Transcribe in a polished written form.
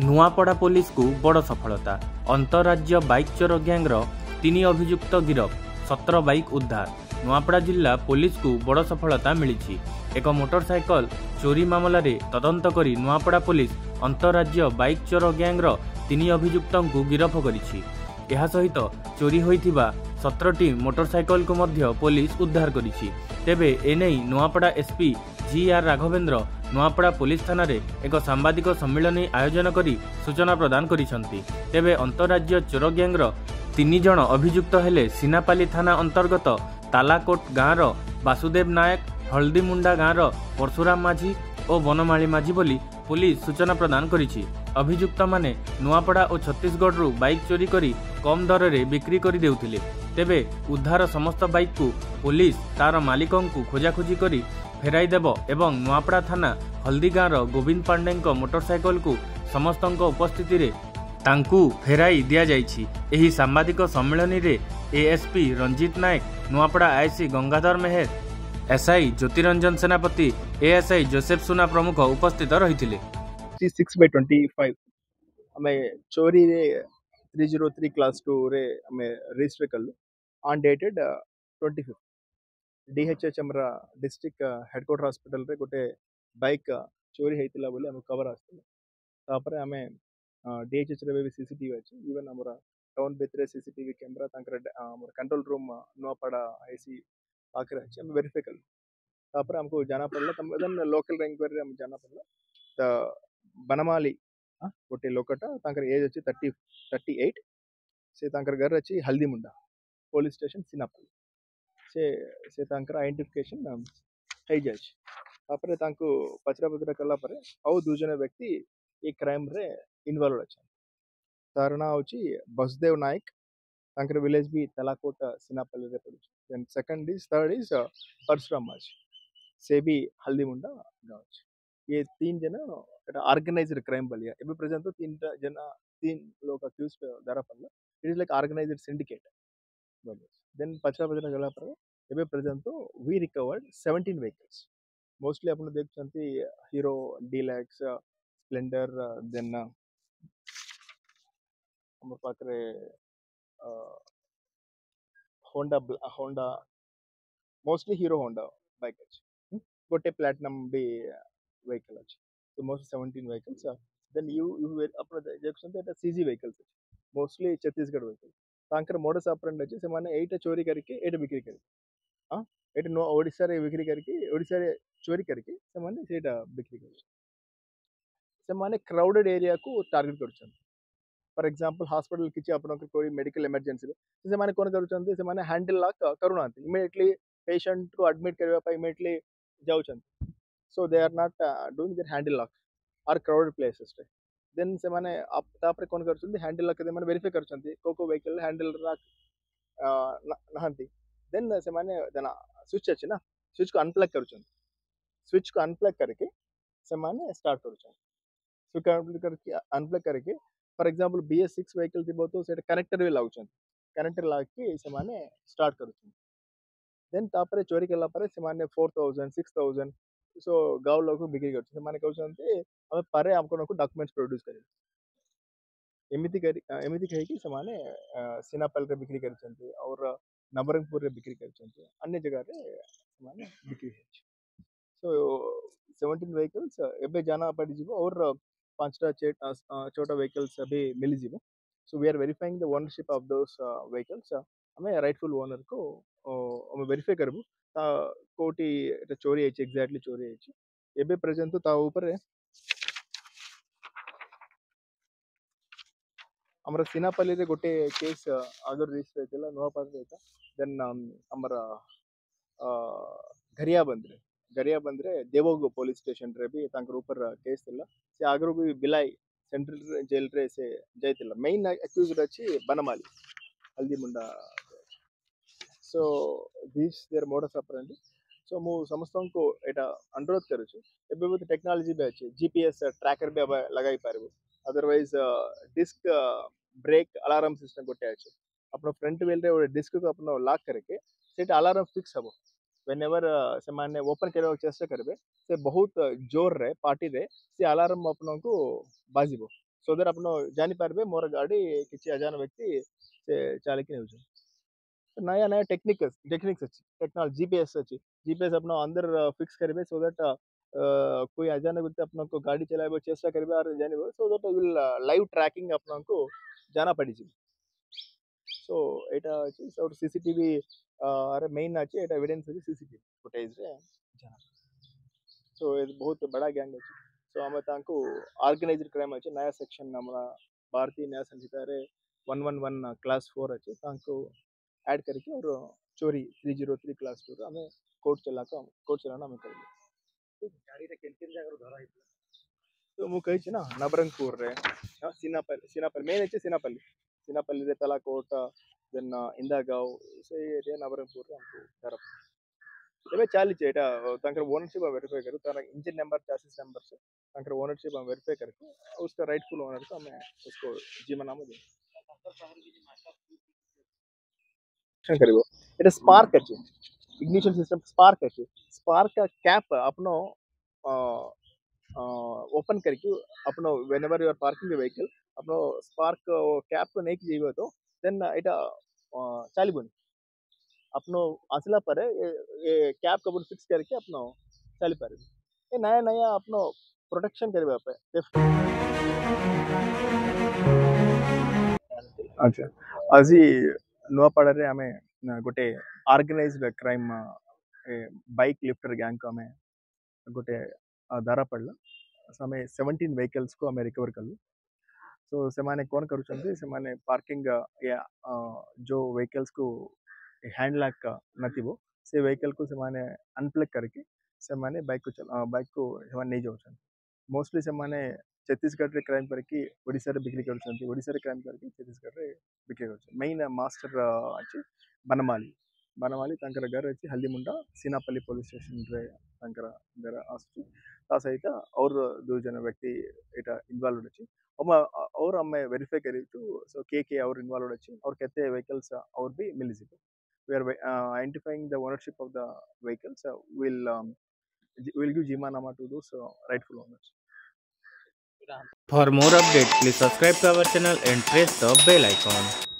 Nuapada police को बड़ सफलता। अंतरराज्य बाइक चोर गैंगर 3 अभियुक्त गिरफ, 17 बाइक उद्धार। नुआपड़ा जिला पुलिस को बड़ सफलता मिली। एक मोटरसाइकल चोरी मामला रे तदंत करी नुआपड़ा पुलिस अंतरराज्य बाइक चोर गैंगर 3 अभियुक्त को गिरफ करिछि। यह सहित चोरी होइथिबा 17टी मोटरसाइकल को मध्य पुलिस उद्धार करिछि। तेबे एने Nuapada SP G.R.. Raghavendra Nuapada police थाना रे एक सांबादिक सम्मेलन आयोजन करी सूचना प्रदान करिसंती। तेबे अंतरराज्य चोर गैंगर 3 जण अभियुक्त हेले सीनापाली थाना अंतर्गत तालाकोट गाँवर वासुदेव नायक, हल्दीमुंडा गाँवर परशुराम माझी और बनमाली माझी बोली पुलिस सूचना प्रदान करिछि। अभियुक्त माने नुआपड़ा और छत्तीसगढ़ रु बाइक चोरी करी कम दर रे बिक्री करी देउथिले। तेबे उद्धार समस्त बाइक को पुलिस तार मालिकों को खोजाखोजी करी फेराई देव एवं नुआपड़ा थाना हल्दी गाँवर गोविंद पांडे मोटरसाइकल को समस्त उपस्थिति रे तांकू फेराई दिया जाइछि। एही सांबादिक सम्मेलन रे एएसपी रंजीत नायक, नुआपड़ा आईसी गंगाधर मेहर, एसआई ज्योतिरंजन सेनापति, एएसआई जोसेफ सुना प्रमुख उपस्थित रहिथिले। 6/25 हमें चोरी रे 303 क्लास 2 रे हमें रजिस्टर कल ऑन डेटेड 25 डीएचएच हमरा डिस्ट्रिक्ट हेडक्वार्टर हॉस्पिटल रे गोटे बाइक चोरी हेतिला बोले हम खबर आस्ते तापर हमें डीएचएच रे भी सीसीटीवी अछि। इवन हमरा टाउन भितर सीसीटीवी कैमरा तांकर हमर कंट्रोल रूम नोपड़ा आईसी पाकर अछि। हम वेरीफाई कल तापर हमको जाना पड़ला तम देन लोकल रैंक पर हम जाना पड़ला त बनमाली गोटे लोकटा तांकर एज अछि 38 से तांकर घर अछि हल्दीमुंडा पुलिस स्टेशन सीनापल्ली से तांकर आइडेंटिफिकेशन થઈ જાય છે। तापर तांको पचरा कला परे और 2 जन व्यक्ति ए क्राइम रे इन्वॉल्व अछि। तार ना होची बसदेव नायक, तांकर विलेज भी तलाकोट सीनापल्ली रे पड़छ। देन थर्ड इज परशुराम माझी से भी हल्दीमुंडा गाँव अछि। ये 3 जन एटा ऑर्गेनाइज्ड क्राइम बलिया एबे प्रेजेंट 3 लोग अक्यूज्ड दरा पड़ला। It is like organised syndicate बलिया। देन पचरा गला पर एबे present we recovered 17 vehicles mostly अपन देखछंती हीरो डीलक्स स्प्लेंडर देन हमर पाकरे Honda mostly Hero Honda bike अछि। गोटे प्लैटिनम भी व्हीकल अछि। तो मोस्ट 17 vehicles देन यू अपन देखछंती एटा सीजी व्हीकल्स अछि। मोस्टली छत्तीसगढ़ व्हीकल तांकर मोडस ऑपरेंडी अछि। से माने एटा चोरी करके एटा बिक्री करे एटा नो ओडिसा रे बिक्री करके ओडिसा रे चोरी करके से माने सेटा बिक्री करे। से माने क्राउडेड एरिया को टारगेट करछन। फॉर एग्जांपल हॉस्पिटल किछि अपन कोई मेडिकल इमरजेंसी रे से माने कोन करछन से माने हैंडल लॉक करूनांती इमीडिएटली पेशेंट को एडमिट करबा पई इमीडिएटली जाउछन। So they are not doing their handle lock are crowded places रे। देन से माने आप तापर कोन करछन हैंडल लॉक दे माने वेरीफाई करछन को व्हीकल हैंडल लॉक नहंती। देन से माने देना स्विच अछि ना स्विच को अनप्लग करछन। स्विच को अनप्लग करके से माने स्टार्ट करछन। स्विच करके अनप्लग करके फॉर एग्जांपल BS6 व्हीकल थिबो तो से कनेक्टर भी लाउछन। कनेक्टर ला के से माने स्टार्ट करछन। देन तापर चोरी केला पर से माने 4000 6000 सो गाँव लोग बिक्री करछन। से माने कहछन हम पारे हमको डॉक्यूमेंट्स प्रोड्यूस करे एमिति कहि कि से माने सीनापल रे बिक्री करछन और नवरंगपुर रे बिक्री करछन अन्य जगह रे से माने बिक्री होछ। सो 17 vehicles एबे जाना पड़ी जीवो और 5टा छोटा vehicles अभी मिली जीवो। So we are verifying the ownership of those vehicles। हमें राइटफुल ओनर को हम वेरीफाई करबो ता कोटी एटा चोरी हेछि एग्जैक्टली चोरी हेछि। एबे प्रेजेंट ता ऊपर हमरा सीनापल्ली रे गोटे केस आगर रजिस्टर हेतिला नुआपाड़ रे था। देन हमरा गरिया बंद्रे देवोगो पुलिस स्टेशन रे भी तांकर ऊपर केस थिला। से आगरो भी बिलाई सेंट्रल जेल रे से जाइतिला। मेन अक्यूज्ड अछि Banamali Haldimunda. So this their modus operandi. So मु समस्तन को एटा अनुरोध करू छु एबे बहुत टेक्नोलॉजी भी अछि जीपीएस ट्रैकर भी अब लगाई पारबो। Otherwise disc brake alarm system गोटे अछि। अपन फ्रंट व्हील रे और डिस्क को अपन लॉक करके सेटा अलार्म फिक्स हबो। व्हेनेवर से माने ओपन करबा चेष्टा करबे से बहुत जोर रे पार्टी रे से अलार्म अपन को बाजिबो। सो दैट आपन जानि पारबे मोर गाड़ी किछि अजान व्यक्ति से चालिक नेउछ। नया नया टेक्निक्स अच्छी टेक्नोलॉजी जीपीएस अच्छी जीपीएस अपना अंदर फिक्स करेंगे सो दैट कोई अचानक व्यक्ति अपना को गाड़ी चलाए चेष्टा करेंगे और जाने so that will live tracking अपना को जाना पड़ी सो एटा अछि सो सीसीटीवी अरे मेन अछि एटा एविडेंस अछि सीसीटीवी फुटेज रे जाना सो ये बहुत बड़ा गैंग अछि सो हम तांको ऑर्गेनाइज्ड क्राइम अछि नया सेक्शन हमरा भारतीय न्याय संहिता रे 111 क्लास 4 अछि तांको ऐड करके और चोरी 303 क्लास 2 हमें कोर्ट चलाना हमें करेंगे गाड़ी रे केन केन जगह धरा हितला तो मु कहि छी ना नवरंगपुर रे सीनापल्ली मेन अछि सीनापल्ली रे तला कोट देन इंदागांव से रे नवरंगपुर रे हमको धरा ଏବେ ଚାଲିଛି ଏଟା ତାଙ୍କର ଓନରशिप वेरीफाई करू तार इंजन नंबर चैसिस नंबर से ताकर ओनरशिप हम वेरीफाई करके उसका राइटफुल ओनर को हमें उसको जीवन नाम दे करिवो एटा स्पार्क अछि इग्निशन सिस्टम स्पार्क अछि स्पार्क का कैप अपनो ओपन करके अपनो whenever you are parking the vehicle अपनो स्पार्क कैप को नहीं जेबो तो देन एटा चालिबोनी अपनो आसला पर ये कैप को फिक्स करके अपनो चली पारे ये नया नया अपनो प्रोटेक्शन करबा पे अच्छा আজি नुआपाड़ा रे हमें गोटे organised crime bike lifter gang को हमें गोटे धारा पड़ला हमें 17 व्हीकल्स को हमें रिकवर कलु सो से माने कौन करूछंती से माने पार्किंग या जो व्हीकल्स को हैंड लैक नथिबो से व्हीकल को से माने अनप्लग करके से माने बाइक को से नहीं जाउछन मोस्टली से माने छत्तीसगढ़ रे क्राइम करके ओडिसा रे बिक्री करूछंती ओडिसा रे क्राइम करके छत्तीसगढ़ रे बिक्री करूछन मेन मास्टर अछि बनमाली तांकर घर अछि हल्दीमुंडा सीनापल्ली पुलिस स्टेशन रे तांकर घर आसु ता सहित और दो जन व्यक्ति एटा इन्वॉल्वड अछि और हमें वेरीफाई करितु सो के और इन्वॉल्वड अछि और केते व्हीकल्स और भी मिलिजिबो we are identifying the ownership of the vehicles will give Jimanama to those rightful owners. For more updates, please subscribe to our channel and press the bell icon.